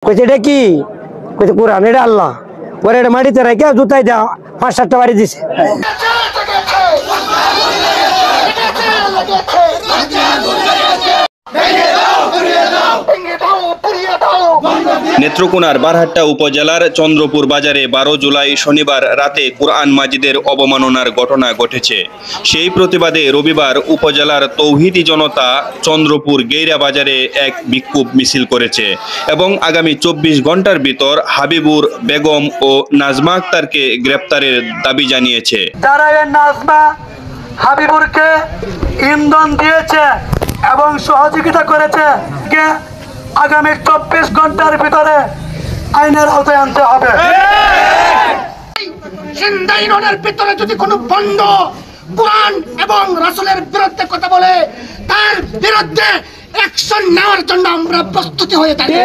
কইছে এটা কি? কইছে কোরআন, এটা আল্লাহ। পরে এটা মাটিতে রেখে জুতাই দেওয়া 5-7টা বাড়ি দিছে। নেত্রকোনার বারহাট্টা উপজেলার চন্দ্রপুর বাজারে 12 জুলাই শনিবার রাতে কুরআন মাজিদের অবমাননার ঘটনা ঘটেছে। সেই প্রতিবাদে রবিবার উপজেলার তৌহিদি জনতা চন্দ্রপুর গেইরা বাজারে এক বিক্ষোভ মিছিল করেছে এবং আগামী 24 ঘন্টার ভিতর হাবিবুর বেগম ও নাজমা আক্তারকে গ্রেপ্তারের দাবি জানিয়েছে। যারা নাজমা হাবিবুরকে ইন্ধন দিয়েছে এবং সহযোগিতা করেছে আগামী 24 ঘন্টার ভিতরে আইনের আওতায় আনতে হবে। সিন্দাইনের ভিতরে যদি কোনো বন্ধ কুরআন এবং রাসূলের বিরুদ্ধে কথা বলে তার বিরুদ্ধে অ্যাকশন নেওয়ার জন্য আমরা প্রস্তুতি হয়ে থাকি।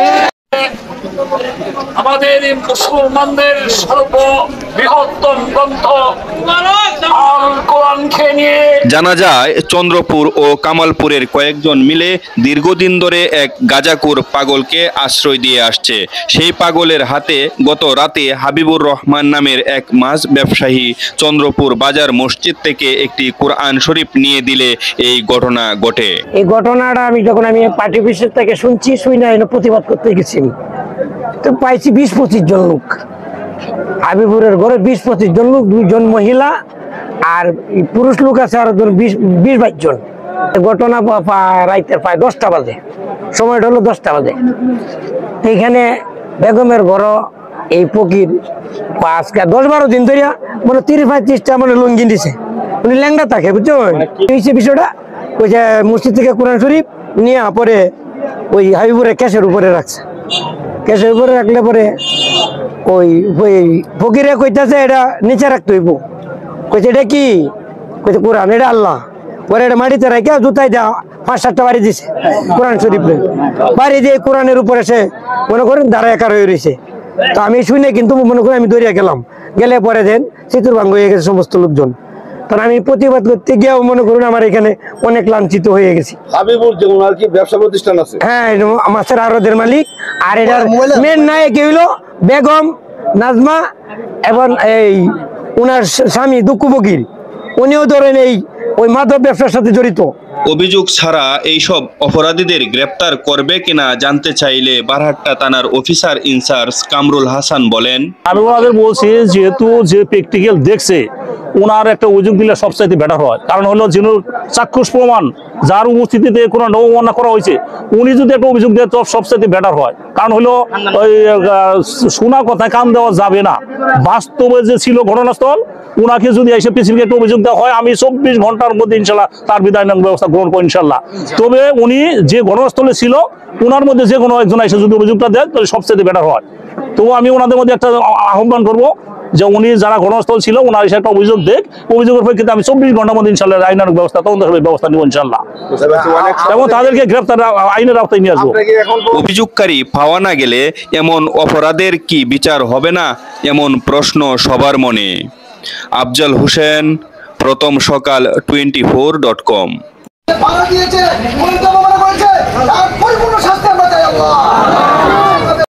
আমাদের মুসলমানদের সর্ববৃহত্তম গ্রন্থ আল কোরআনকে নিয়ে জানা যায় চন্দ্রপুর ও কামালপুরের কয়েকজন মিলে দীর্ঘদিন ধরে এক গাজাকুর পাগলকে আশ্রয় দিয়ে আসছে। সেই পাগলের হাতে গত রাতে হাবিবুর রহমান নামের এক মাছ ব্যবসায়ী চন্দ্রপুর বাজার মসজিদ থেকে একটি কোরআন শরীফ নিয়ে দিলে এই ঘটনা ঘটে। এই ঘটনাটা যখন আমি পার্টি অফিসের থেকে শুনছি, শুই না প্রতিবাদ করতে গেছি, তো পাইছি 20-25 জন লোক। হাবিবুরের ঘরে 20-25 জন লোক, 2 জন মহিলা আর পুরুষ লোক আছে আর 20-22 জন। ঘটনা রাইতের প্রায় 10টা বাজে, সময়টা হলো 10টা বাজে। এইখানে বেগমের ঘর এই ফকির 10-12 দিন ধরিয়া মানে 30-35টা মানে লুঙ্গি দিছে। উনি ল্যাংড়া থাকে, বুঝছো এই বিষয়টা। ওই যে মসজিদ থেকে কোরআন শরীফ নিয়ে পরে ওই হাবিবুরের ক্যাশের উপরে রাখছে। ক্যাশের উপরে রাখলে পরে ওই ফকিরে কইতাছে এটা নিচে রাখতে হইব। কইছে এটা কি? কইছে কোরআন, এটা আল্লাহ। পরে এটা মাটিতে রেখে জুতাই দেওয়া 5-7টা বাড়ি দিছে কোরআন শরীফ বাড়ি দিয়ে কোরআনের উপরে সে মনে করেন দাঁড়া একা রয়ে রয়েছে। তো আমি শুনে কিন্তু মনে করি আমি দৌড়িয়া গেলাম, গেলে পরে দেন চিতুর ভাঙ্গ হয়ে গেছে সমস্ত লোকজন। কারণ আমি প্রতিবাদ করতে গিয়েও মনে করুন আমার এখানে অনেক লাঞ্ছিত হয়ে গেছি। হাবিবুর যেমন আর কি ব্যবসা প্রতিষ্ঠান আছে, হ্যাঁ, মাছের আড়তের মালিক। আর এটার মেন নায়ক হইলো বেগম নাজমা এবং এই উনার স্বামী দুঃখু ফকির। উনিও ধরেন এই ওই মাদক ব্যবসার সাথে জড়িত। অভিযোগ ছাড়া এইসব অপরাধীদের গ্রেপ্তার করবে কিনা জানতে চাইলে বারহাট্টা থানার অফিসার ইনচার্জ কামরুল হাসান বলেন, আমি ওনাদের বলছি যেহেতু যে প্র্যাকটিক্যাল দেখছে ওনার একটা অভিযোগ দিলে সবচাইতে বেটার হয়। কারণ হলো যিনি চাক্ষুষ প্রমাণ যার উপস্থিতিতে কোনো অবমাননা করা হয়েছে উনি যদি একটা অভিযোগ দেয় তো সবচাইতে বেটার হয়। কারণ হলো ওই শোনা কথা কান দেওয়া যাবে না। বাস্তবে যে ছিল ঘটনাস্থল ওনাকে যদি এসে পিছিয়ে একটা অভিযোগ দেওয়া হয় আমি 24 ঘন্টার মধ্যে ইনশাল্লাহ তার বিদায় ব্যবস্থা গ্রহণ করবো ইনশাল্লাহ। তবে উনি যে ঘটনাস্থলে ছিল ওনার মধ্যে যে কোনো একজন এসে যদি অভিযোগটা দেয় তাহলে সবচেয়ে বেটার হয়। তো আমি ওনাদের মধ্যে একটা আহ্বান করবো যে উনি যারা ঘটনাস্থল ছিল ওনার এসে একটা অভিযোগ দেখ, অভিযোগের প্রেক্ষিতে আমি 24 ঘন্টার মধ্যে ইনশাল্লাহ আইনের ব্যবস্থা তদন্ত ব্যবস্থা নিব ইনশাল্লাহ এবং তাদেরকে গ্রেপ্তার আইনের আওতায় নিয়ে আসবো। অভিযোগকারী পাওয়া না গেলে এমন অপরাধের কি বিচার হবে না, এমন প্রশ্ন সবার মনে। আফজাল হোসেন, প্রথম সকাল 24.com। দিয়েছে পরিকল্পনা করেছে তার পরিপূর্ণ শাস্তি আমরা চাই আল্লাহ।